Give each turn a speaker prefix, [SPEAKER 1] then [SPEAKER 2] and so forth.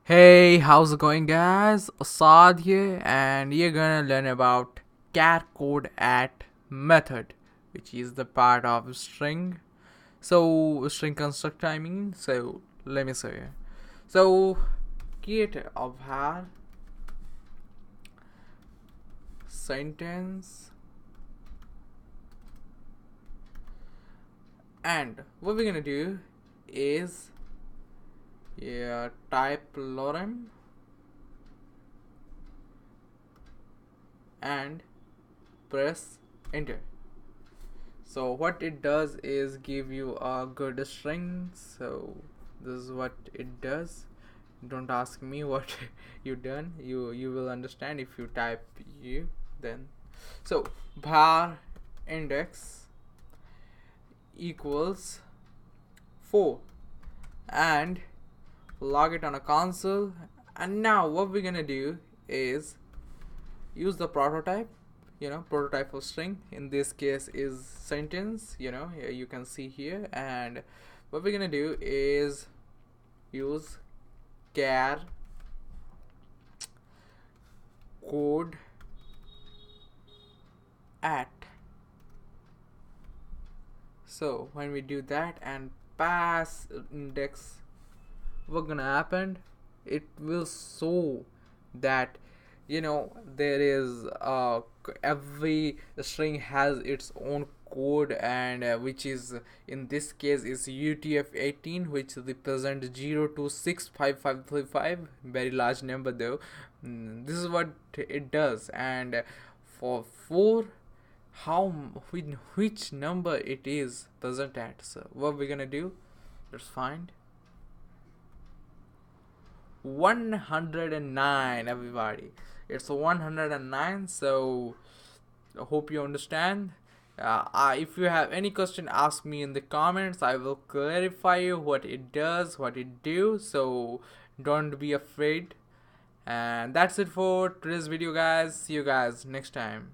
[SPEAKER 1] Hey, how's it going, guys? Assad here, and you're gonna learn about charCodeAt method, which is the part of string. So, string constructor, I mean. So, let me show you. So, create a var sentence, and what we're gonna do is type lorem and press enter. So what it does is give you a good string. So this is what it does. Don't ask me what you done. You will understand if you type you then. So var index equals 4 and log it on a console. And now what we're gonna do is use the prototype, prototype of string. In this case is sentence, you can see here. And what we're gonna do is use char code at. So when we do that and pass index, what's gonna happen, it will show that there is every string has its own code, and which is in this case is UTF-18, which represents 0265535, very large number though. This is what it does. And for 4, which number it is present at. So what we're gonna do, let's find 109, everybody. It's 109. So I hope you understand. If you have any question, ask me in the comments. I will clarify you what it does, what it do. So don't be afraid. And that's it for today's video, guys. See you guys next time.